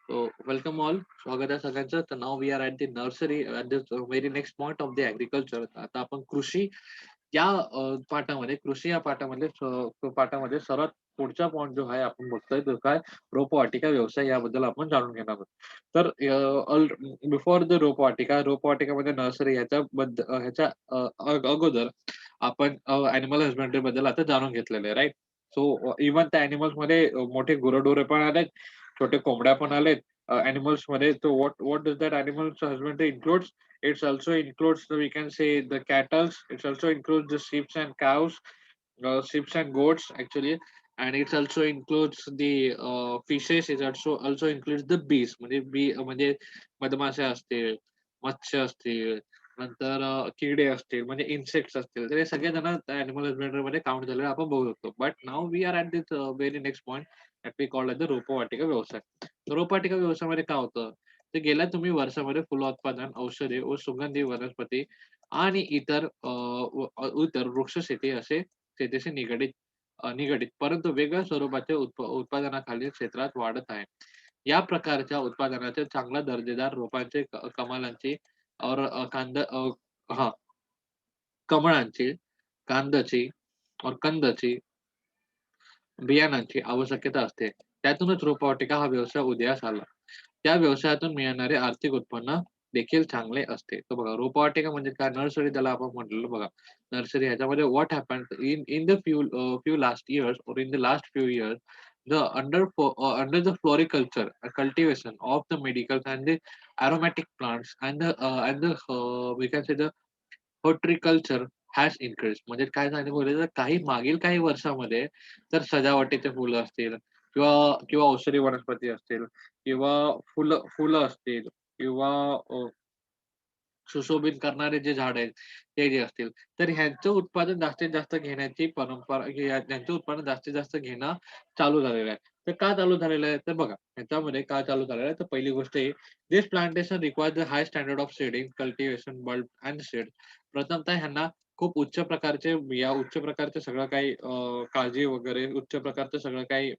So welcome all. स्वागत आहे सगळ्यांचं. तर नाव we are at the nursery at the very next point of the agriculture. आता आपण कृषी या पाठामध्ये कृषी या पाठामध्ये पाठामध्ये सर्वात पुढचा पॉइंट जो आहे आपण बघतोय तो काय रोपवाटिका व्यवसाय याबद्दल आपण जाणून घेणार आहोत. तर बिफोर द रोपवाटिकामध्ये नर्सरी ह्याच्या अगोदर आपण अॅनिमल हजबंडरी बद्दल आता जाणून घेतलेलं आहे, राईट? सो इव्हन त्या अॅनिमल्स मध्ये मोठे गुरंढोरे पण आलेत, छोटे कोंबड्या पण आलेत animals मध्ये. So what does that animal husbandry includes? It also includes we can say the cattle. It also includes the sheep and cows, sheep and goats actually, and it also includes the fishes. It also includes the bees. म्हणजे बी म्हणजे मधमाशा असतील, मत्स्य असतील, नंतर किडे असतील, म्हणजे इन्सेक्ट्स असतील, तर हे सगळे जण अॅनिमल हजबंडरी मध्ये काउंट झालेले आपण बघू शकतो. But now we are at this very next point that we called the रोपवाटिका व्यवसाय. रोपवाटिका व्यवसायामध्ये काय होतं, तर गेल्या तुम्ही वर्षामध्ये फलोत्पादन, औषधे व सुगंधी वनस्पती आणि इतर वृक्ष शेती असे शेतीशी निगडित परंतु वेगळ्या स्वरूपाच्या उत्पादनाखालील क्षेत्रात वाढत आहे. या प्रकारच्या उत्पादनाचे चांगल्या दर्जेदार रोपांचे कमालांची और हा कमळांची, कांद्याची और कंदाची बियाणांची आवश्यकता असते. त्यातूनच रोपवाटिका हा व्यवसाय उदयास आला. त्या व्यवसायातून मिळणारे आर्थिक उत्पन्न देखील चांगले असते. तर बघा रोपवाटिका म्हणजे काय, नर्सरी त्याला आपण म्हटलेलं बघा. नर्सरी ह्याच्यामध्ये what happened in in the few last years और in the last few years the under the floriculture cultivation of the medical and the aromatic plants and the we can say the horticulture has increased. म्हणजे काय सांगितलं तर काही मागील काही वर्षामध्ये तर सजावटीचे फुलं असतील किंवा किंवा औषधी वनस्पती असतील किंवा फुलं असतील किंवा सुशोभित करणारे जे झाड आहेत ते जे असतील, तर ह्यांचं उत्पादन जास्तीत जास्त घेण्याची परंपरा त्यांचं उत्पादन जास्तीत जास्त घेणं चालू झालेलं आहे. तर का चालू झालेलं आहे तर बघा ह्याच्यामध्ये का चालू झालेलं आहे, तर पहिली गोष्ट आहे this plantation requires the high standard of seeding cultivation bulb and seed. प्रथमतः ह्यांना खूप उच्च प्रकारचे बिया, उच्च प्रकारचे सगळं काही काळजी वगैरे, उच्च प्रकारचं सगळं काही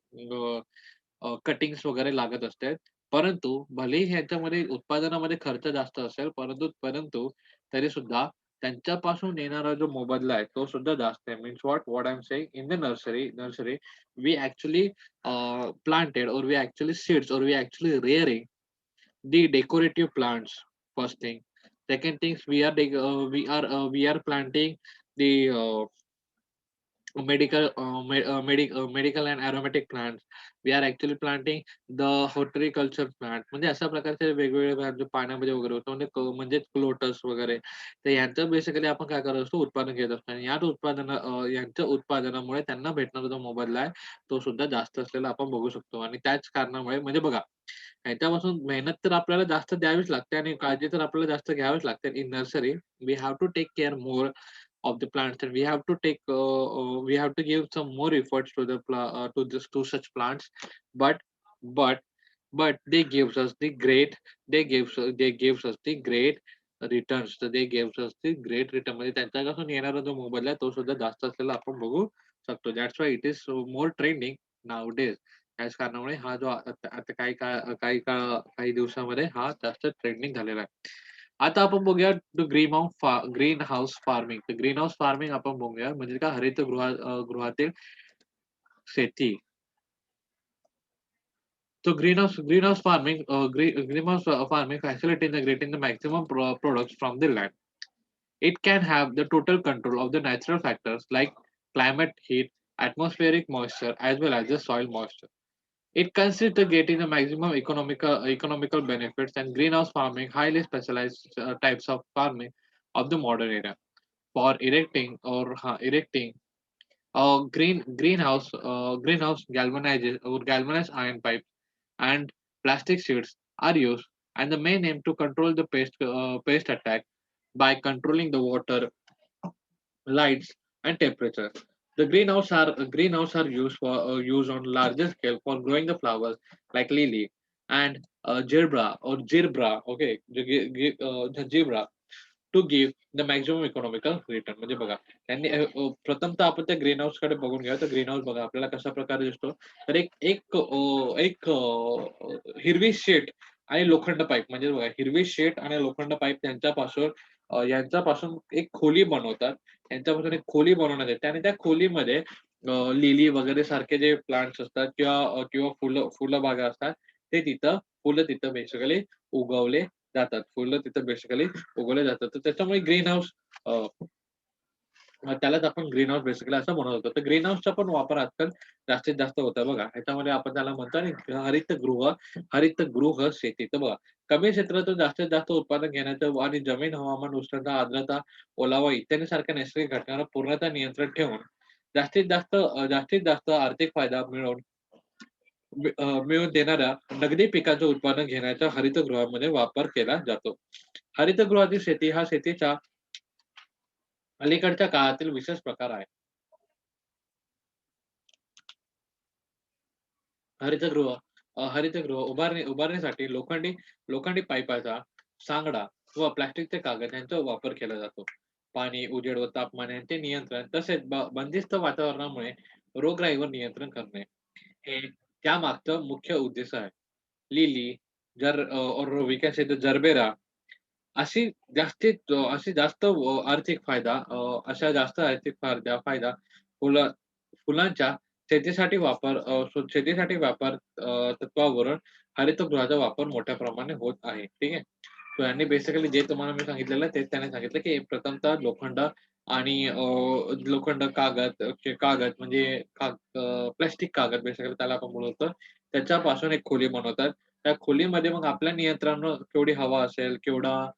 कटिंग्स वगैरे लागत असते. परंतु भलेही ह्याच्यामध्ये उत्पादनामध्ये खर्च जास्त असेल, परंतु परंतु तरी सुद्धा त्यांच्यापासून येणारा जो मोबदला आहे तो सुद्धा जास्त आहे. Means what I am saying, in the nursery we actually planted or we actually seeds or we actually rearing the decorative plants. First thing. Second things, we are planting the medical and aromatic plants. We are actually planting the horticulture plant. म्हणजे अशा प्रकारचे वेगवेगळे plant जे पाण्यामध्ये वगैरे होतो, म्हणजे lotus वगैरे. तर यांचं बेसिकली आपण काय करत असतो, उत्पादन घेत असतो आणि यांच्या उत्पादनामुळे त्यांना भेटणारा जो मोबदला आहे तो सुद्धा जास्त असलेला आपण बघू शकतो. आणि त्याच कारणामुळे म्हणजे बघा ह्याच्यापासून मेहनत तर आपल्याला जास्त द्यावीच लागते आणि काळजी तर आपल्याला जास्त घ्यावीच लागते. In nursery we have to take care more of the plants, and we have to give some more efforts to to such plants. But but but they gives us the great they gives us the great returns. So they gives us the great return. म्हणजे त्यांच्यापासून येणारा जो मोबदला आहे तो सुद्धा जास्त असलेला आपण बघू शकतो. That's why it is more trending now days. त्याच कारणामुळे हा जो आता काही दिवसामध्ये हा जास्त ट्रेंडिंग झालेला आहे. आता आपण बघूया ग्रीन हाऊस फार्मिंग. तर ग्रीन हाऊस फार्मिंग आपण बघूया म्हणजे काय, गृहातील शेती. So greenhouse farming facility integrating the maximum products from the land. It can have the total control of the natural factors like climate, heat, atmospheric moisture, as well as the soil moisture. It consists of getting the maximum economical benefits, and greenhouse farming, highly specialized types of farming of the modern era. For erecting greenhouse galvanized iron pipes and plastic sheets are used, and the main aim to control the pest attack by controlling the water, lights, and temperature. The greenhouse are used on larger scale for growing the flowers like lily and gerbera. Okay, the zebra. To give the maximum economical return. म्हणजे बघा त्यांनी प्रथमतः आपण त्या green house कडे बघून घ्या. तर ग्रीन हाऊस बघा आपल्याला कशा प्रकारे दिसतो. तर एक हिरवी शीट आणि लोखंड पाईप, म्हणजे बघा हिरवी शीट आणि लोखंड पाईप यांच्यापासून एक खोली बनवतात. यांच्यापासून एक खोली बनवण्यात येते आणि त्या खोलीमध्ये लिली वगैरे सारखे जे प्लांट्स असतात किंवा फुलं बागा असतात, ते फुलं तिथं बेसिकली उगवले जातात. फुलं तिथं बेसिकली उगवले जातात. तर त्याच्यामुळे ग्रीन हाऊस, त्यालाच आपण ग्रीन हाऊस बेसिकली असं म्हणत होतो. तर ग्रीन हाऊसचा पण वापर आजकाल जास्तीत जास्त होत आहे बघा. ह्याच्यामध्ये आपण त्याला म्हणतो ना हरितगृह शेती. तर बघा कमी क्षेत्रातून जास्तीत जास्त उत्पादन घेण्याचं आणि जमीन, हवामान, उष्णता, आर्द्रता, ओलावा इत्यादी सारख्या नैसर्गिक घटकांवर पूर्णतः नियंत्रण ठेवून जास्तीत जास्त आर्थिक फायदा मिळवून देणाऱ्या नगदी पिकाचं उत्पादन घेण्याचा हरितगृहामध्ये वापर केला जातो. हरितगृहातील शेती हा शेतीच्या अलीकडच्या काळातील विशेष प्रकार आहे. हरितगृह हरितगृह उभारण्यासाठी लोखंडी पाईपाचा सांगडा व प्लास्टिकचे कागद यांचा वापर केला जातो. पाणी, उजेड व तापमान यांचे नियंत्रण तसेच बंदिस्त वातावरणामुळे रोगराईवर नियंत्रण करणे हे त्यामागचं मुख्य उद्देश आहे. लिली, और वी कॅन से जरबेरा अशी जास्त आर्थिक फायदा अशा जास्त आर्थिक फायदा फुलं फुलांच्या शेतीसाठी वापर तत्वावरून हरितगृहाचा वापर मोठ्या प्रमाणात होत आहे. ठीक आहे. सो यांनी बेसिकली जे तुम्हाला मी सांगितलेलं तेच त्याने सांगितलं, की प्रथमतः आणि कागद म्हणजे प्लास्टिक कागद बेसिकली त्याला आपण बोलतो. त्याच्यापासून एक खोली बनवतात. त्या खोलीमध्ये मग आपल्या नियंत्रणावर केवढी हवा असेल, केवढं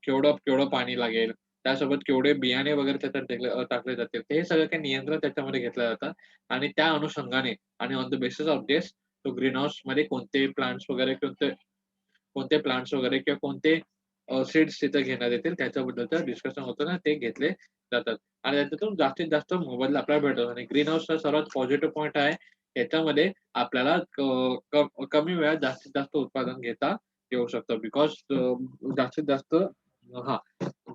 केवढं पाणी लागेल, त्यासोबत केवढे बियाणे वगैरे त्याच्यात टाकले जातील. ते हे सगळं काही नियंत्रण त्याच्यामध्ये घेतलं जातं आणि त्या अनुषंगाने आणि on the basis of this तो ग्रीन हाऊसमध्ये कोणते प्लांट्स वगैरे किंवा कोणते सीड्स तिथे घेण्यात येतील त्याच्याबद्दलचं डिस्कशन होतं ना, ते घेतले जातात. आणि त्याच्यातून जास्तीत जास्त मोबदला आपल्याला भेटतो आणि ग्रीन हाऊसचा सर्वात पॉझिटिव्ह पॉइंट आहे. याच्यामध्ये आपल्याला कमी वेळात जास्तीत जास्त उत्पादन घेता येऊ शकतं. बिकॉज जास्तीत जास्त हां,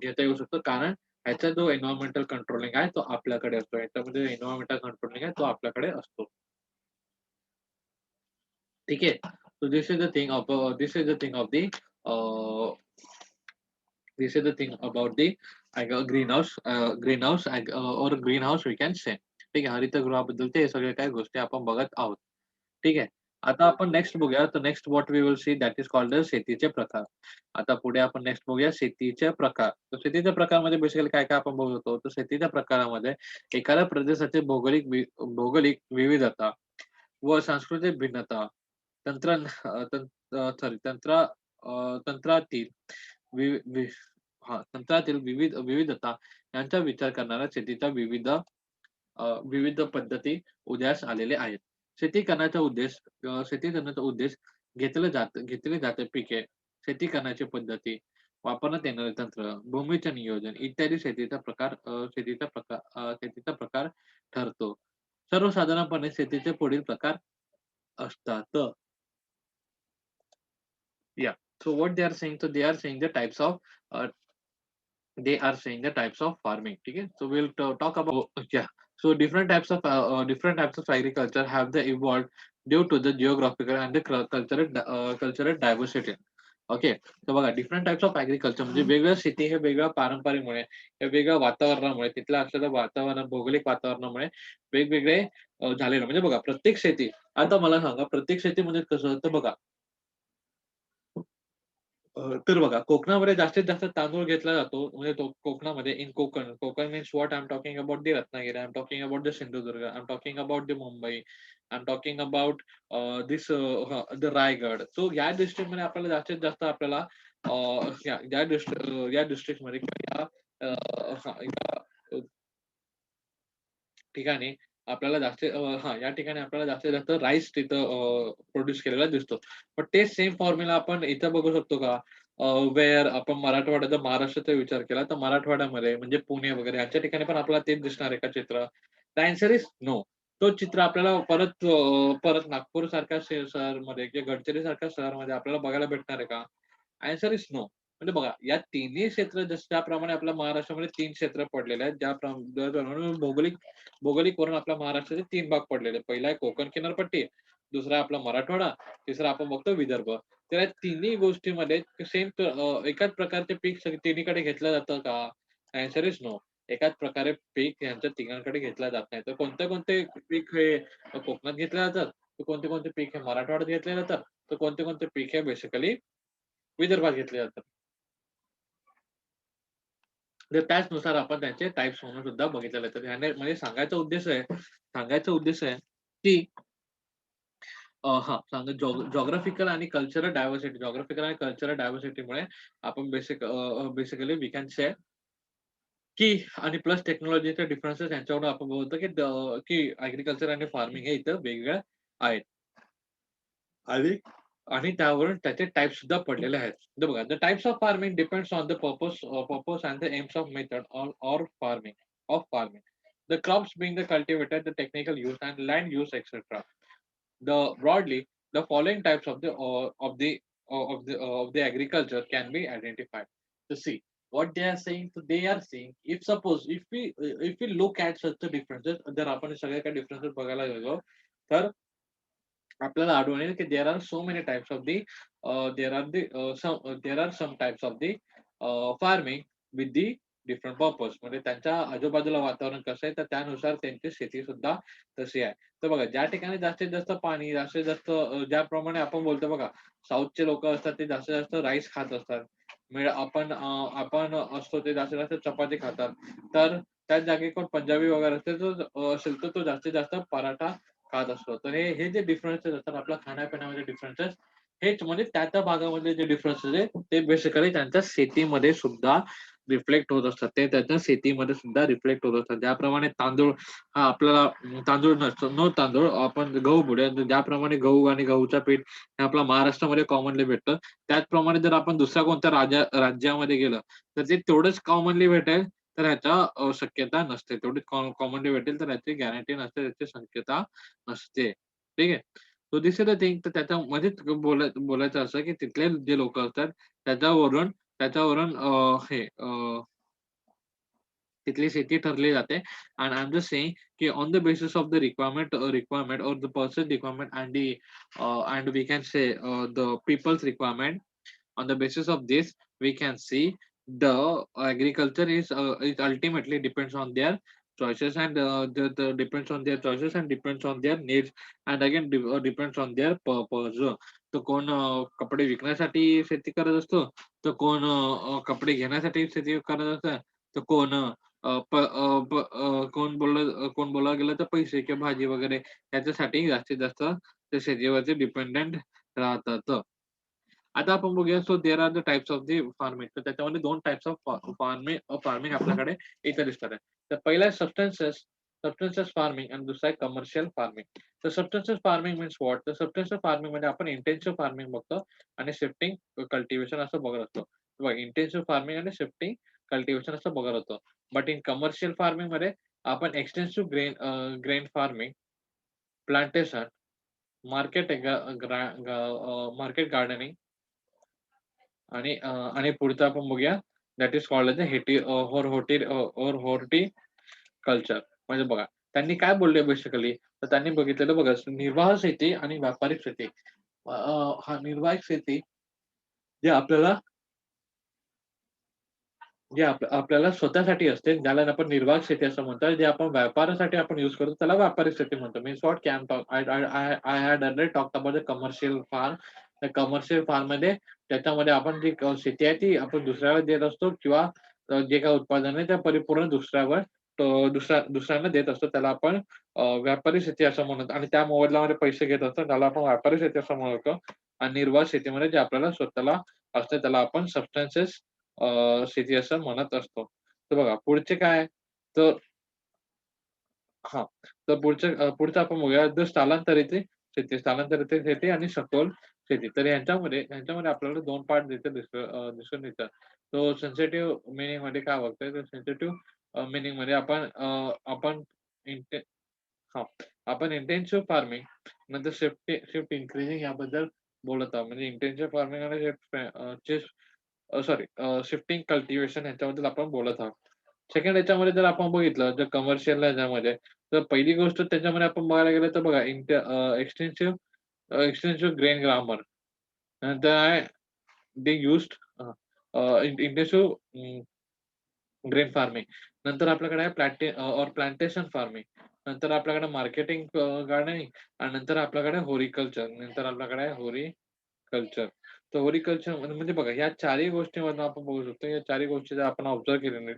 घेता येऊ शकतं. कारण ह्याचा जो एन्व्हायर्नमेंटल कंट्रोलिंग आहे तो आपल्याकडे असतो. ह्याच्यामध्ये एन्व्हायर्नमेंटल कंट्रोलिंग आहे तो आपल्याकडे असतो. ठीक आहे. So this is the thing of the This is the thing about the greenhouse or greenhouse we can say. ठीक आहे. हरितगृहाबद्दल ते सगळे काही गोष्टी आपण बघत आहोत. ठीक आहे. आता आपण नेक्स्ट बघूया. तर next what we will see that is called the शेतीचे प्रकार. आता पुढे आपण नेक्स्ट बघूया शेतीचे प्रकार. तर शेतीच्या प्रकारमध्ये बेसिकली काय काय आपण बघतो. तर शेतीच्या प्रकारामध्ये एखाद्या प्रदेशाची भौगोलिक विविधता व सांस्कृतिक भिन्नता, सॉरी तंत्रातील वि, वि, तंत्रातील विविधता यांचा विचार करणाऱ्या शेतीच्या विविध पद्धती उदयास आलेले आहेत. शेती करण्याचा उद्देश घेतले जाते पिके, शेती करण्याची पद्धती, वापरण्यात येणारे तंत्र, भूमीचे नियोजन इत्यादी शेतीचा प्रकार ठरतो. सर्वसाधारणपणे शेतीचे पुढील प्रकार असतात. Yeah. So what they are saying, so they are saying the types of farming. Okay. So we'll talk about yeah. So different types of agriculture have the evolved due to the geographical and the cultural diversity. Okay. तर बघा different types of agriculture म्हणजे वेगळ्या शेती हे वेगळ्या पारंपरिकमुळे वेगळ्या वातावरणामुळे तिथलं असलेलं वातावरण भौगोलिक वातावरणामुळे वेगवेगळे झालेलं म्हणजे बघा प्रत्येक शेती आता मला सांगा प्रत्येक शेतीमध्ये कसं तर बघा तर बघा कोकणामध्ये जास्तीत जास्त तांदूळ घेतला जातो म्हणजे तो कोकणामध्ये in Konkan means what I am talking about the Ratnagiri, I am talking about the Sindhudurg, I am talking about the Mumbai, I am talking about this the Raigad. So या डिस्ट्रिक्ट मध्ये आपल्याला जास्तीत जास्त आपल्याला या डिस्ट्रिक्ट मध्ये किंवा या ठिकाणी आपल्याला या ठिकाणी आपल्याला जास्तीत जास्त राईस तिथं प्रोड्यूस केलेला दिसतो. पण तेच सेम फॉर्म्युला आपण इथं बघू शकतो का? वेअर आपण मराठवाड्याचा महाराष्ट्राचा विचार केला तर मराठवाड्यामध्ये म्हणजे पुणे वगैरे यांच्या ठिकाणी पण आपल्याला तेच दिसणार आहे का चित्र? The answer is no. तो चित्र आपल्याला परत नागपूर सारख्या शहरामध्ये किंवा गडचिरोली सारख्या शहरामध्ये आपल्याला बघायला भेटणार आहे का? Answer is no. म्हणजे बघा या तिन्ही क्षेत्र जसं ज्याप्रमाणे आपल्या महाराष्ट्रामध्ये 3 क्षेत्र पडलेले आहेत, ज्याप्रमाणे भौगोलिक भौगोलिक वरून आपल्या महाराष्ट्राचे 3 भाग पडलेले आहेत. पहिला आहे कोकण किनारपट्टी, दुसरा आहे आपला मराठवाडा, तिसरा आपण बघतो विदर्भ. तर या तिन्ही गोष्टीमध्ये सेम एकाच प्रकारचे पीक तिन्हीकडे घेतलं जातं का? Answer is no. एकाच प्रकारे पीक यांच्या तिघांकडे घेतलं जात नाही. तर कोणते कोणते पीक हे कोकणात घेतले जातात, तर कोणते कोणते पीक हे मराठवाड्यात घेतले जातात, तर कोणते कोणते पीक हे बेसिकली विदर्भात घेतले जातात. तर त्याचनुसार आपण त्यांचे टाइप्स म्हणून सुद्धा बघितलेले आहेत. तर ह्याने म्हणजे सांगायचा उद्देश आहे, की हां, सांगा जिओग्राफिकल आणि कल्चरल डायव्हर्सिटी डायव्हर्सिटीमुळे आपण बेसिकली वी कॅन से की आणि प्लस टेक्नॉलॉजीचे डिफरन्सेस यांच्यावरून आपण बोलतो की ॲग्रीकल्चर आणि फार्मिंग हे इथं वेगवेगळ्या आहेत. आणि आणि त्यावरून त्याचे टाइप्स सुद्धा पडलेले आहेत. तर बघा, the types of farming depends on the purpose and the AIIMS of method of farming. The crops being the cultivated, the technical use and land use, etc. The broadly, the following types of the agriculture can be identified. To see what they are saying, so they are saying if we look at such the differences, जर आपण सगळे काही differences बघायला गेलो, तर आपल्याला आढळून येईल की there are some types of the farming with the different purpose. म्हणजे त्यांच्या आजूबाजूला वातावरण कसं आहे तर त्यानुसार त्यांची शेती सुद्धा तशी आहे. तर बघा ज्या ठिकाणी जास्तीत जास्त पाणी, जास्तीत जास्त ज्याप्रमाणे आपण बोलतो बघा, साऊथचे लोक असतात ते जास्तीत जास्त राईस खात असतात. म्हणजे आपण असतो ते जास्तीत जास्त चपाती खातात. तर त्याच जागी कोण पंजाबी वगैरे असेल तर तो जास्तीत जास्त पराठा खात असतो. तर हे हे जे डिफरन्सेस असतात आपल्या खाण्यापिण्यामध्ये डिफरन्सेस, हेच म्हणजे त्या भागामध्ये जे डिफरन्सेस आहे ते बेसिकली त्यांच्या शेतीमध्ये सुद्धा रिफ्लेक्ट होत असतात. ते त्यांच्या शेतीमध्ये सुद्धा रिफ्लेक्ट होत असतात. ज्याप्रमाणे तांदूळ हा आपल्याला तांदूळ नसतो, नो तांदूळ आपण गहू बोलूया. ज्याप्रमाणे गहू आणि गहूचं पीठ हे आपल्या महाराष्ट्रामध्ये कॉमनली भेटतं. त्याचप्रमाणे जर आपण दुसऱ्या कोणत्या राज्यामध्ये गेलं, तर ते तेवढंच कॉमनली भेटेल, तर ह्याच्या शक्यता नसते. तेवढीच कॉमनली भेटेल तर ह्याची गॅरंटी नसते, त्याची शक्यता नसते. ठीक आहे. So this is the thing. तर त्याच्यामध्येच बोलायचं असं की तिथले जे लोकं असतात त्याच्यावरून त्याच्यावरून तिथली शेती ठरली जाते. And I am just saying की on the basis of the requirement और the person requirement and we can say the people's requirement. On the basis of this, we can see the agriculture is ultimately depends on their choices and the depends on their choices and depends on their needs and again depends on their purpose. तर कोण कपडे विकण्यासाठी शेती करत असतो, तर कोण कपडे घेण्यासाठी शेती करत असतं, तर कोण कोण बोलायला गेलं तर पैसे किंवा भाजी वगैरे याच्यासाठी जास्तीत जास्त त्या शेतीवरती डिपेंडंट राहतात. आता आपण बघूया, so there are the types of the farming. तर त्याच्यामध्ये 2 टाइप्स ऑफ फार्मिंग आपल्याकडे इथे दिसतात आहे. तर पहिला आहे सबस्टन्सेस फार्मिंग आणि दुसरा आहे कमर्शियल फार्मिंग. तर सबस्टन्सेस फार्मिंग मीन्स व्हॉट? तर सबस्टन्सेस फार्मिंग मध्ये आपण इंटेन्सिव्ह फार्मिंग बघतो आणि शिफ्टिंग कल्टिव्हेशन असं बघत असतो. बघा, इंटेन्सिव्ह फार्मिंग आणि शिफ्टिंग कल्टिव्हेशन असं बघत असतो. बट इन कमर्शियल फार्मिंग मध्ये आपण extensive grain farming, plantation, market gardening आणि पुढचं आपण बघूया, that is called as horticulture. म्हणजे बघा, त्यांनी काय बोलले बेसिकली, तर त्यांनी बघितलेलं बघा, निर्वाह शेती आणि व्यापारिक शेती. हा निर्वाहिक शेती जे आपल्याला आपल्याला स्वतःसाठी असते, ज्याला आपण निर्वाह शेती असं म्हणतो. जे आपण व्यापारासाठी आपण यूज करतो त्याला व्यापारिक शेती म्हणतो. Means what can talk I had already talked about the commercial farm. त्या कमर्शियल फार्ममध्ये त्याच्यामध्ये आपण जी शेती आहे ती आपण दुसऱ्याला देत असतो किंवा जे काही उत्पादन आहे त्या परिपूर्ण दुसऱ्यांना देत असतो. त्याला आपण व्यापारी शेती असं म्हणतो आणि त्या मोबदल्यामध्ये पैसे घेत असतो त्याला आपण व्यापारी शेती असं म्हणतो. आणि निर्वाह शेतीमध्ये जे आपल्याला स्वतःला असते त्याला आपण सबस्टन्सेस शेती असं म्हणत असतो. तर बघा पुढचे काय? तर हां, तर पुढचं आपण बघूया, स्थलांतरित शेती आणि सखोल शेती. तर ह्यांच्यामध्ये आपल्याला 2 पार्ट दिसून येतात. तो सेन्सिटिव्ह मीनिंगमध्ये काय बघतोय, तर सेन्सिटिव्ह मीनिंगमध्ये आपण इंटे हां, आपण इंटेन्सिव्ह फार्मिंग नंतर शिफ्ट इन्क्रीजिंग याबद्दल बोलत आहोत. म्हणजे इंटेन्सिव्ह फार्मिंग आणि सॉरी शिफ्टिंग कल्टिव्हेशन ह्याच्याबद्दल आपण बोलत आहोत. सेकंड याच्यामध्ये जर आपण बघितलं जर कमर्शियल ह्याच्यामध्ये, तर पहिली गोष्ट त्याच्यामध्ये आपण बघायला गेलं तर बघा एक्सटेन्सिव्ह ग्रेन ग्रामर. नंतर आहे they used intensive grain farming. नंतर आपल्याकडे आहे प्लांटेशन फार्मिंग. नंतर आपल्याकडे मार्केटिंग गार्डनिंग आणि नंतर आपल्याकडे होरिकल्चर. नंतर आपल्याकडे आहे होरिकल्चर. तर होरिकल्चर म्हणजे बघा ह्या चारही गोष्टींमधून आपण बघू शकतो. या चारही गोष्टी जर आपण ऑब्झर्व्ह केल्या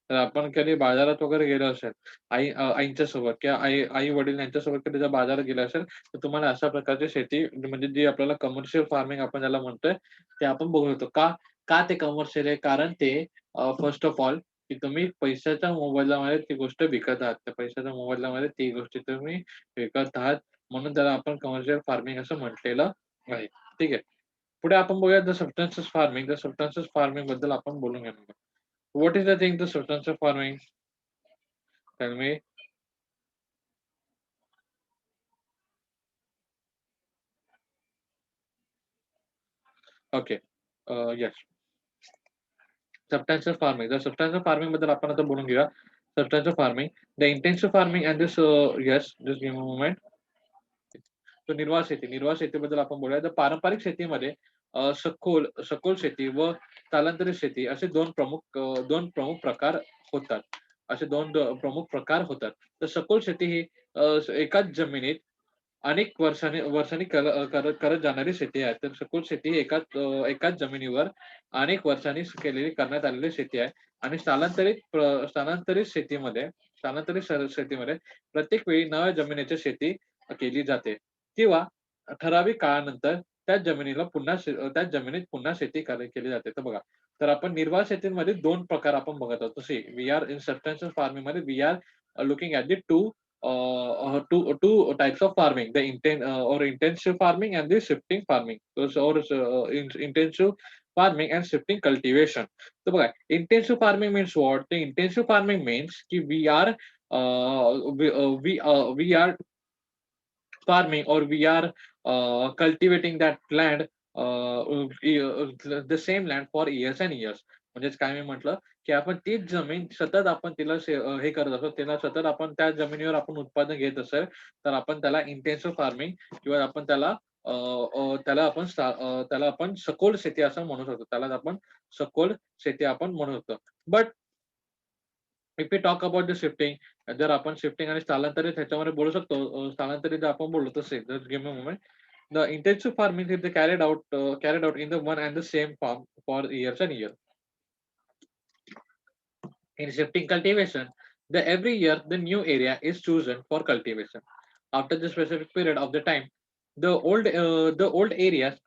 तर आपण कधी बाजारात वगैरे गेलो असेल, आईंच्या सोबत किंवा आई-वडील यांच्यासोबत कधी जर बाजारात गेले असेल, तर तुम्हाला अशा प्रकारची शेती म्हणजे जी आपल्याला कमर्शियल फार्मिंग आपण ज्याला म्हणतोय, ते आपण बघू शकतो. का? का ते कमर्शियल आहे? कारण ते फर्स्ट ऑफ ऑल की तुम्ही पैशाच्या मोबदल्यामध्ये ती गोष्ट विकत आहात. त्या पैशाच्या मोबदल्यामध्ये ती गोष्ट तुम्ही विकत आहात. म्हणून त्याला आपण कमर्शियल फार्मिंग असं म्हटलेलं आहे. ठीक आहे. पुढे आपण बघूया the subsistence farming. The subsistence farming बद्दल आपण बोलून घेणार. What is the thing the subsistence farming? Tell me. Okay. Yes. Substantial farming. तर सबस्टन्शियल फार्मिंग बद्दल आपण आता बोलून घेऊया. Substantial farming. The intensive farming and this yes, just give me a moment. तर निर्वाह शेती. निर्वाह शेतीबद्दल आपण बोलूया. तर पारंपरिक शेतीमध्ये सखोल सखोल शेती व स्थलांतरित शेती असे 2 प्रमुख प्रकार होतात. असे 2 प्रमुख प्रकार होतात. तर सखोल शेती ही एकाच जमिनीत अनेक वर्षांनी वर्षांनी करत जाणारी शेती आहे. तर सखोल शेती ही एकाच जमिनीवर अनेक वर्षांनी केलेली करण्यात आलेली शेती आहे आणि स्थलांतरित शेतीमध्ये प्रत्येक वेळी नव्या जमिनीची शेती केली जाते किंवा ठराविक काळानंतर त्याच जमिनीत पुन्हा शेती केली जाते. तर बघा, तर आपण निर्वाह शेतीमध्ये 2 प्रकार आपण बघत आहोत. तसे we are in substantial farming मध्ये we are looking at the two types of farming, the or intensive farming and the shifting farming. Intensive farming and shifting cultivation. तर बघा, intensive farming means what? The intensive farming means की we are farming or we are cultivating that land, the same land for years and years. म्हणजेच काय मी म्हटलं, की आपण तीच जमीन सतत आपण हे करत असतो. त्याला सतत आपण त्या जमिनीवर आपण उत्पादन घेत असेल, तर आपण त्याला इंटेन्सिव्ह फार्मिंग किंवा आपण त्याला आपण सखोल शेती असं म्हणू शकतो. त्यालाच आपण सखोल शेती आपण म्हणू शकतो. But if we talk about the shifting, जर आपण शिफ्टिंग आणि स्थलांतरित ह्याच्यामध्ये बोलू शकतो. स्थलांतरित जर आपण बोललो तसे, just give me a moment. The intensive farming is carried out in the one and the same farm for years and years. In shifting cultivation, the every year the new area is chosen for cultivation. After the specific period of the time, the old areas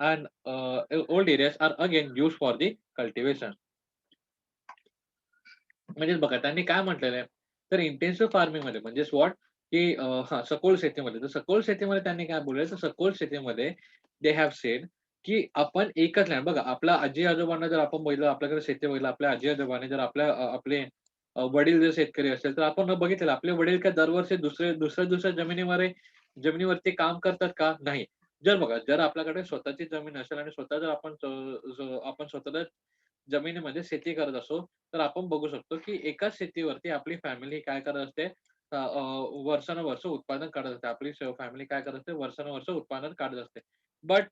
are again used for the cultivation. म्हणजेच बघा त्यांनी काय म्हटलेलं आहे, तर intensive farming मध्ये म्हणजेच what की सखोल शेतीमध्ये. तर सखोल शेतीमध्ये त्यांनी काय बोलले, तर सखोल शेतीमध्ये दे हॅव सेड की आपण एकच लँड बघा, आपल्या आजी-आजोबांना जर आपण बघितलं, आपल्याकडे शेती बघितलं, आपल्या आजी-आजोबांनी जर आपले वडील जर शेतकरी असेल, तर आपण बघितलेलं आपले वडील काय दरवर्षी दुसऱ्या जमिनीवरती काम करतात का? नाही. जर आपल्याकडे स्वतःची जमीन असेल आणि स्वतः जर आपण स्वतःला जमिनीमध्ये शेती करत असू, तर आपण बघू शकतो की एकाच शेतीवरती आपली फॅमिली काय करत असते, वर्षानुवर्ष उत्पादन काढत असते. आपली फॅमिली काय करत असते, वर्षानुवर्ष उत्पादन काढत असते. बट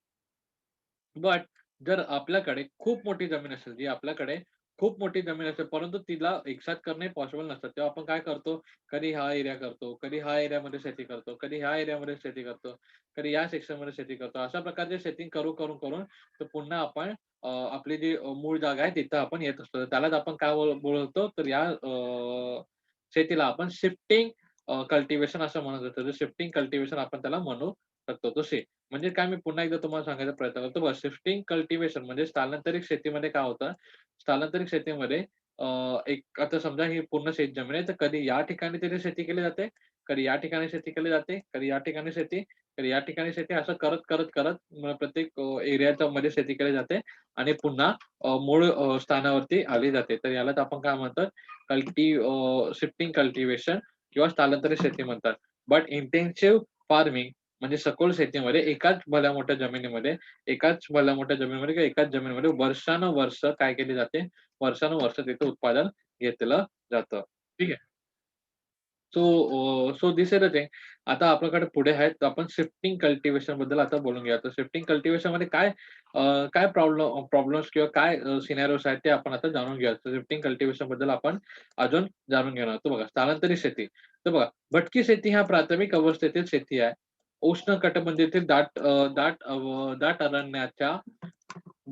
बट जर आपल्याकडे खूप मोठी जमीन असेल, जी आपल्याकडे खूप मोठी जमीन असेल, परंतु तिला एकसाथ करणे पॉसिबल नसतं. तेव्हा आपण काय करतो, कधी हा एरिया करतो, कधी हा एरियामध्ये शेती करतो, कधी ह्या एरियामध्ये शेती करतो, कधी या सेक्शनमध्ये शेती करतो. अशा प्रकारची शेती करून तर पुन्हा आपण आपली जी मूळ जागा आहे तिथं आपण येत असतो. त्यालाच आपण काय बोलतो, तर या शेतीला आपण शिफ्टिंग कल्टिव्हेशन असं म्हणत होतो. शिफ्टिंग कल्टिव्हेशन आपण त्याला म्हणू शकतो. म्हणजे काय मी पुन्हा एकदा तुम्हाला सांगायचा प्रयत्न करतो. बघा, शिफ्टिंग कल्टिव्हेशन म्हणजे स्थलांतरित शेतीमध्ये काय होतं, स्थलांतरित शेतीमध्ये एक आता समजा ही पूर्ण शेतजमीन आहे, तर कधी या ठिकाणी तिथे शेती केली जाते, कधी या ठिकाणी शेती केली जाते, कधी या ठिकाणी शेती, कधी या ठिकाणी शेती असं करत प्रत्येक एरियाच्या मध्ये शेती केली जाते आणि पुन्हा मूळ स्थानावरती आली जाते. तर यालाच आपण काय म्हणतात, शिफ्टिंग कल्टिव्हेशन किंवा स्थलांतरित शेती म्हणतात. बट इंटेन्सिव्ह फार्मिंग म्हणजे सखोल शेतीमध्ये एकाच भल्या मोठ्या जमिनीमध्ये किंवा एकाच जमिनीमध्ये वर्षानुवर्ष काय केली जाते? वर्षानुवर्ष तिथे उत्पादन घेतलं जातं. ठीक आहे. So this is the thing. आता आपल्याकडे पुढे आहे, तर आपण शिफ्टिंग कल्टिव्हेशन बद्दल आता बोलून घेऊया. तर शिफ्टिंग कल्टिव्हेशनमध्ये काय प्रॉब्लेम्स किंवा काय सिनेरिओज आहेत ते आपण आता जाणून घेऊया. तर शिफ्टिंग कल्टिव्हेशन बद्दल आपण अजून जाणून घेणार आहोत. तर बघा, स्थलांतरित शेती. तर बघा, भटकी शेती हा प्राथमिक अवस्थेतील शेती आहे. उष्णकटिबंधीतील दाट अरण्याच्या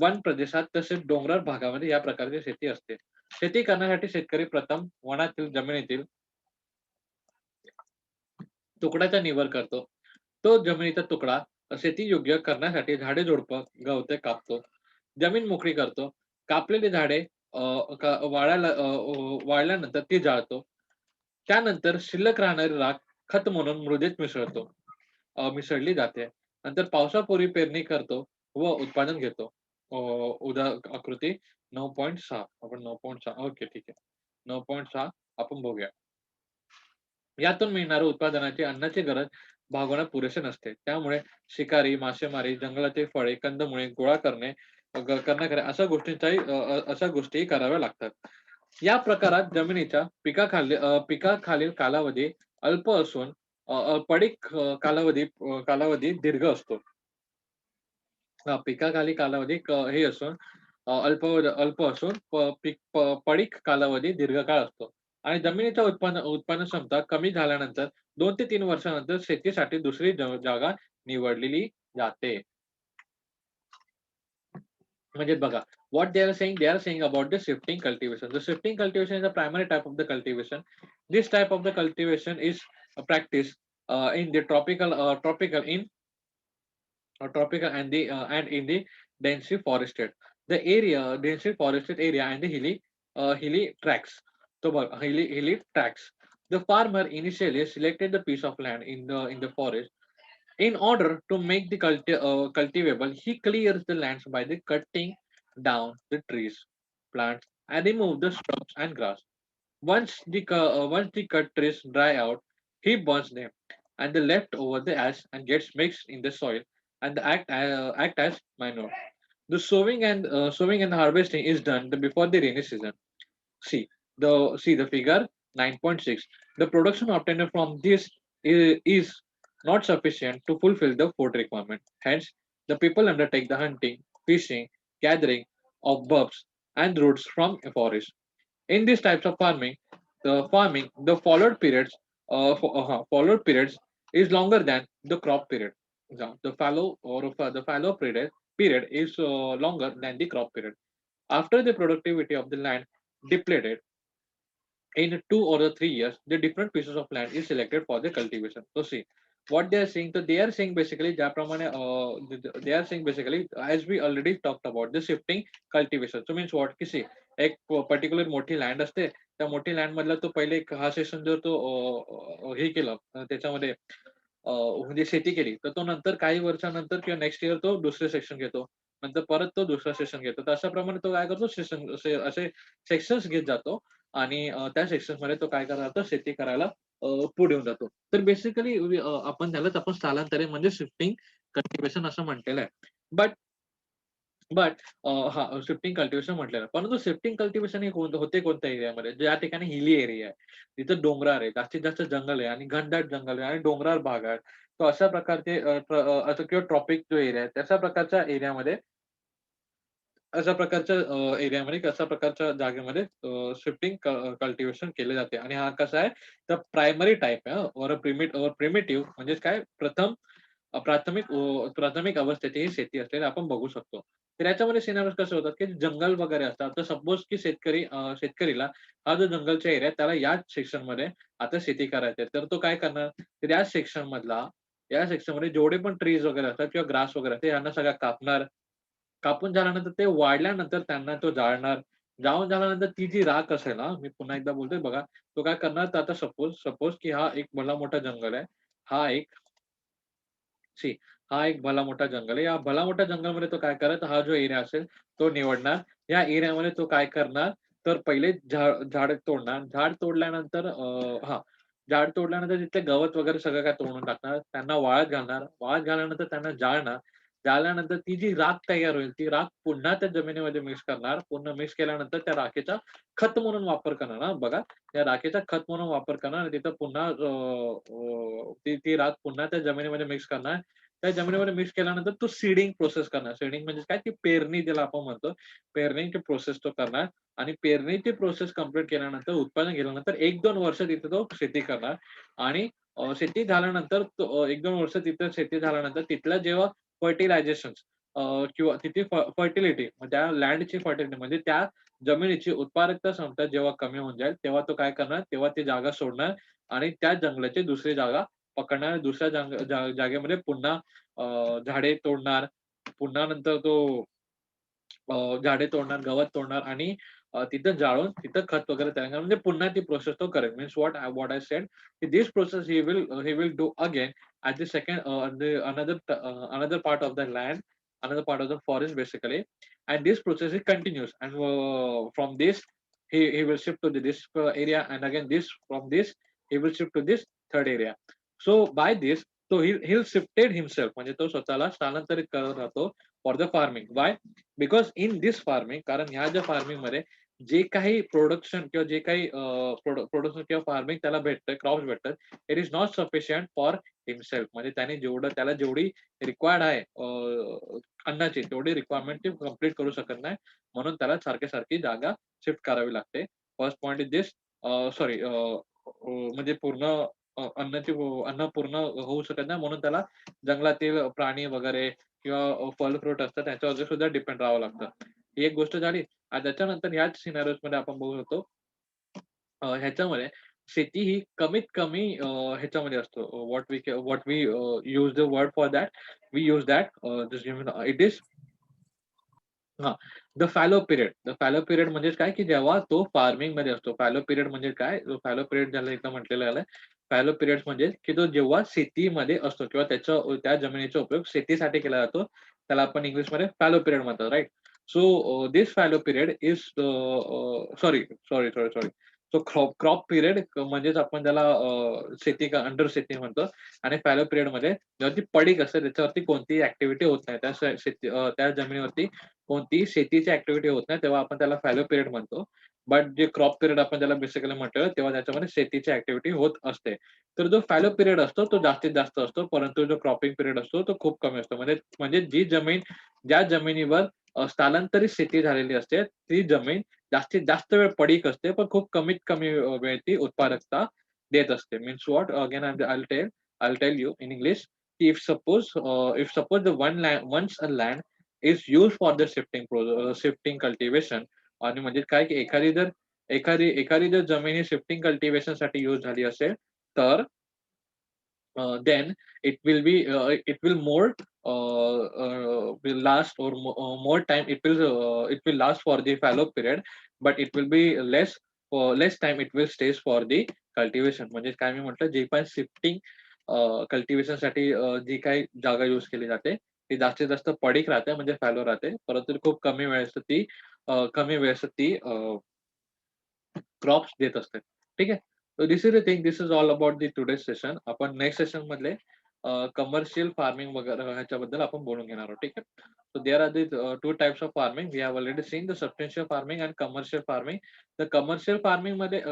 वन प्रदेशात तसेच डोंगराळ भागामध्ये या प्रकारची शेती असते. शेती करण्यासाठी शेतकरी प्रथम वनातील जमिनीतील तुकड्याचा निवड करतो. तो जमिनीचा तुकडा शेतीयोग्य करण्यासाठी झाडे-झुडपं, गवते कापतो. जमीन मोकळी करतो. कापलेली झाडे अ, का वाळल्यानंतर ती जाळतो. त्यानंतर शिल्लक राहणारी राख खत म्हणून मृदेत मिसळली जाते. नंतर पावसापूर्वी पेरणी करतो व उत्पादन घेतो. अ, आकृती 9.6 आपण 9.6 ओके ठीक आहे. 9.6 आपण बघूया. यातून मिळणाऱ्या उत्पादनाची अन्नाची गरज भागवण्यात पुरेसे नसते. त्यामुळे शिकारी, मासेमारी, जंगलातील फळे, कंदमुळे गोळा करण्याकडे अशा गोष्टीही कराव्या लागतात. या प्रकारात जमिनीच्या पिकाखालील कालावधी अल्प असून पडीक कालावधी दीर्घ असतो. पिकाखाली कालावधी हे असून अल्प असून पडीक कालावधी दीर्घकाळ असतो आणि जमिनीच्या उत्पन्न क्षमता कमी झाल्यानंतर 2 ते 3 वर्षानंतर शेतीसाठी दुसरी जागा निवडलेली जाते. म्हणजे बघा, they are saying about the shifting cultivation. The shifting cultivation is a primary type of the cultivation. This type of the cultivation is practiced in the tropical and in the densely forested. The densely forested area and the hilly tracts. So, hilly tracts. The farmer initially selected the piece of land in the forest. In order to make the cultivable, he clears the lands by the cutting down the trees, plants, and remove the shrubs and grass. Once the cut trees dry out, he burns them, and the left over the ash and gets mixed in the soil and act as manure. The sowing and harvesting is done before the rainy season. See the figure 9.6. The production obtained from this is not sufficient to fulfill the food requirement. Hence, the people undertake the hunting, fishing, gathering of bulbs and roots from a forest. In these types of the followed periods is longer than the crop period. The fallow period is longer than the crop period. After the productivity of the land depleted in 2 or 3 years, the different pieces of land is selected for the cultivation. So see what they are saying. So they are saying basically, they are saying basically, as we already talked about the shifting cultivation. So means what? की see, एक particular मोठी land असते. त्या मोठी land मधला तो पहिले एक हा सेशन जर तो हे केलं त्याच्यामध्ये म्हणजे शेती केली, तर तो नंतर काही वर्षानंतर किंवा नेक्स्ट इयर तो दुसरे सेक्शन घेतो. नंतर परत तो दुसरा सेशन घेतो. तर अशाप्रमाणे तो काय करतो, असे सेक्शन्स घेत जातो आणि त्या सेक्शनमध्ये तो काय करायला जातो, शेती करायला पुढे येऊन जातो. तर बेसिकली आपण स्थलांतरित म्हणजे शिफ्टिंग कल्टिव्हेशन असं म्हटलेलं आहे. बट बट हां, शिफ्टिंग कल्टिव्हेशन म्हटलेलं. परंतु शिफ्टिंग कल्टिव्हेशन हे होते कोणत्या एरियामध्ये? ज्या ठिकाणी हिली एरिया आहे. तिथं डोंगराळ आहे, जास्तीत जास्त जंगल आहे आणि घनदाट जंगल आहे आणि डोंगराळ भाग आहे. तर अशा प्रकारचे असं किंवा ट्रॉपिक जो एरिया आहे, तशा प्रकारच्या एरियामध्ये अशा प्रकारच्या जागेमध्ये शिफ्टिंग कल्टिव्हेशन केले जाते आणि हा कसा आहे, तर प्रायमरी टाइप आहे प्रिमिटिव्ह म्हणजेच काय प्राथमिक अवस्थेची ही शेती असलेली आपण बघू शकतो. तर याच्यामध्ये सिनारिओज कसे होतात, की जंगल वगैरे असतात. तर सपोज की शेतकरीला हा जो जंगलचा एरिया आहे, त्याला याच सेक्शनमध्ये आता शेती करायची आहे. तर तो काय करणार, तर या सेक्शनमध्ये जेवढे पण ट्रीज वगैरे असतात किंवा ग्रास वगैरे असतात, यांना सगळ्या कापून झाल्यानंतर ते वाढल्यानंतर त्यांना तो जाळणार. जाळून झाल्यानंतर ती जी राख असेल ना, मी पुन्हा एकदा बोलतोय बघा, तो काय करणार, तर आता सपोज सपोज की हा एक भला मोठा जंगल आहे. हा एक सी हा एक भला मोठा जंगल आहे. या भला मोठ्या जंगलमध्ये तो काय करेल, हा जो एरिया असेल तो निवडणार. या एरियामध्ये तो काय करणार, तर पहिले झाड झाड तोडणार. झाड तोडल्यानंतर हां. झाड तोडल्यानंतर तिथले गवत वगैरे सगळं काय तोडून टाकणार. त्यांना वाळत घालणार. वाळत घातल्यानंतर त्यांना जाळणार. जाळल्यानंतर ती जी राख तयार होईल, ती राख पुन्हा त्या जमिनीमध्ये मिक्स करणार. पुन्हा मिक्स केल्यानंतर त्या राखेचा खत म्हणून वापर करणार हां, बघा. त्या राखेचा खत म्हणून वापर करणार आणि तिथं पुन्हा ती ती राख पुन्हा त्या जमिनीमध्ये मिक्स करणार. त्या जमिनीमध्ये मिक्स केल्यानंतर तो सीडिंग प्रोसेस करणार. सीडिंग म्हणजे काय? ती पेरणी ज्याला आपण म्हणतो. पेरणीची प्रोसेस तो करणार आणि पेरणीची प्रोसेस कंप्लीट केल्यानंतर, उत्पादन घेतल्यानंतर 1-2 वर्ष तिथे तो शेती करणार आणि शेती झाल्यानंतर तो 1-2 वर्ष तिथं शेती झाल्यानंतर तिथलं जेव्हा फर्टिलायझेशन किंवा तिथे फर्टिलिटी त्या लँडची फर्टिलिटी म्हणजे त्या जमिनीची उत्पादकता क्षमता जेव्हा कमी होऊन जाईल, तेव्हा तो काय करणार? तेव्हा ती जागा सोडणार आणि त्या जंगलाची दुसरी जागा पकडणार. दुसऱ्या जागेमध्ये पुन्हा झाडे तोडणार. पुन्हा नंतर तो झाडे तोडणार, गवत तोडणार आणि तिथं जाळून तिथं खत वगैरे तयार करणार. म्हणजे पुन्हा ती प्रोसेस तो करेल. Means what I said this process he will do again at the second the another part of the land, another part of the forest basically. And this process is continuous. And from this he will shift to this area, and again this from this he will shift to this third area. So by this, so he'll shifted himself म्हणजे तो स्वतःला स्थलांतरित करत राहतो for the farming. Why? Because in this farming, कारण ह्या ज्या farming मध्ये जे काही प्रोडक्शन किंवा जे काही प्रोडक्शन किंवा फार्मिंग त्याला भेटतं, क्रॉप्स भेटतात, it is not sufficient for himself. म्हणजे त्याने त्याला जेवढी रिक्वायर्ड आहे अन्नाची, तेवढी रिक्वायरमेंट ती कम्प्लीट करू शकत नाही. म्हणून त्याला सारखी जागा शिफ्ट करावी लागते. First point is this. Sorry, म्हणजे पूर्ण अन्न पूर्ण होऊ शकत नाही, म्हणून त्याला जंगलातील प्राणी वगैरे किंवा फळ फ्रूट असतात त्यांच्यावरती सुद्धा डिपेंड राहावं लागतं. ही एक गोष्ट झाली. आणि त्याच्यानंतर ह्याच सिनारिओज मध्ये आपण बघू शकतो ह्याच्यामध्ये शेती ही कमीत कमी ह्याच्यामध्ये असतो. What we use the word for that. We use that it is हां, the fallow period. The fallow period म्हणजे काय, की जेव्हा तो फार्मिंगमध्ये असतो. फॅलो पिरियड म्हणजे काय? फॅलो पिरियड ज्याला इथं म्हटलेलं आहे. फॅलो पिरियड्स म्हणजे की तो जेव्हा शेतीमध्ये असतो किंवा त्या जमिनीचा उपयोग शेतीसाठी केला जातो. त्याला आपण इंग्लिशमध्ये फॅलो पिरियड म्हणतात, right? So this fallow period is sorry. So crop period म्हणजेच आपण त्याला शेती अंडर शेती म्हणतो आणि फॅलो पिरियडमध्ये जेव्हा ती पडीक असते त्याच्यावरती कोणतीही ॲक्टिव्हिटी होत नाही. त्या जमिनीवरती कोणतीही शेतीची ॲक्टिव्हिटी होत नाही, तेव्हा आपण त्याला फॅलो पिरियड म्हणतो. बट जे क्रॉप पिरियड आपण त्याला बेसिकली म्हणतो, तेव्हा त्याच्यामध्ये शेतीची ॲक्टिव्हिटी होत असते. तर जो फॅलो पिरियड असतो तो जास्तीत जास्त असतो, परंतु जो क्रॉपिंग पिरियड असतो तो खूप कमी असतो. म्हणजे म्हणजे ज्या जमिनीवर स्थलांतरित शेती झालेली असते, ती जमीन जास्तीत जास्त वेळ पडीक असते, पण खूप कमीत कमी वेळ ती उत्पादकता देत असते. Means what? Again I'll tell you in English. If suppose the once a land is used for the shifting cultivation, आणि म्हणजे काय, की एखादी जर जमीन ही शिफ्टिंग कल्टिव्हेशन साठी यूज झाली असेल, तर then it will more will last or more time. It will last for the fallow period, but it will be less time it will stays for the cultivation. म्हणजे काय मी म्हटलं, जे पण shifting cultivation साठी जी काही जागा यूज केली जाते ती जास्तीत जास्त पडीक राहते, म्हणजे फॅलो राहते, परंतु खूप कमी वेळेस ती क्रॉप्स देत असते. ठीक आहे. So this is the thing. This is all about the today session. आपण नेक्स्ट सेशन मधले कमर्शियल फार्मिंग वगैरे ह्याच्याबद्दल आपण बोलून घेणार आहोत. ठीक आहे. So there are the two types of farming. We have already seen the substantial farming and commercial farming. तर कमर्शियल फार्मिंग मध्ये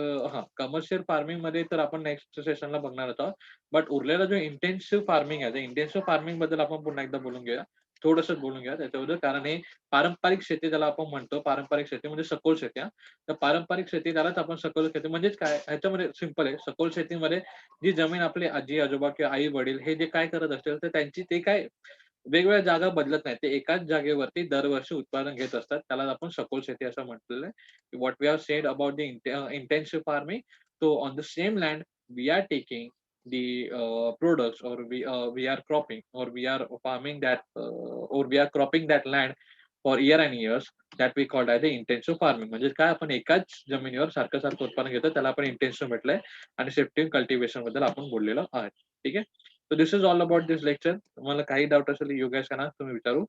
कमर्शियल फार्मिंग मध्ये तर आपण नेक्स्ट सेशनला बघणार आहोत. बट उरलेला जो इंटेन्सिव्ह फार्मिंग आहे, इंटेन्सिव्ह फार्मिंग बद्दल आपण पुन्हा एकदा बोलून घेऊया. थोडंसं बोलून घ्या त्याच्याबद्दल, कारण हे पारंपरिक शेती ज्याला आपण म्हणतो, पारंपरिक शेती म्हणजे सखोल शेती. तर पारंपरिक शेती त्यालाच आपण सखोल शेती म्हणजेच काय, ह्याच्यामध्ये सिंपल आहे. सखोल शेतीमध्ये जी जमीन आपले आजी आजोबा किंवा आई वडील हे जे काय करत असतील, तर त्यांची ते काय वेगवेगळ्या जागा बदलत नाही. ते एकाच जागेवरती दरवर्षी उत्पादन घेत असतात. त्याला आपण सखोल शेती असं म्हटलेलं आहे. What we have said about the intensive farming. So on the same land we are taking the products, or we are cropping, or we are farming that or we are cropping that land for year and years. That we called as the intensive farming. म्हणजे काय, आपण एकाच जमिनीवर सारखं उत्पन्न घेतो, त्याला आपण इंटेन्सिव्ह म्हटलंय. आणि शिफ्टिंग कल्टिव्हेशन बद्दल आपण बोललेलो आहे. ठीक आहे. So this is all about this lecture. तुम्हाला काही डाऊट असेल, यू गॅस तुम्ही विचारू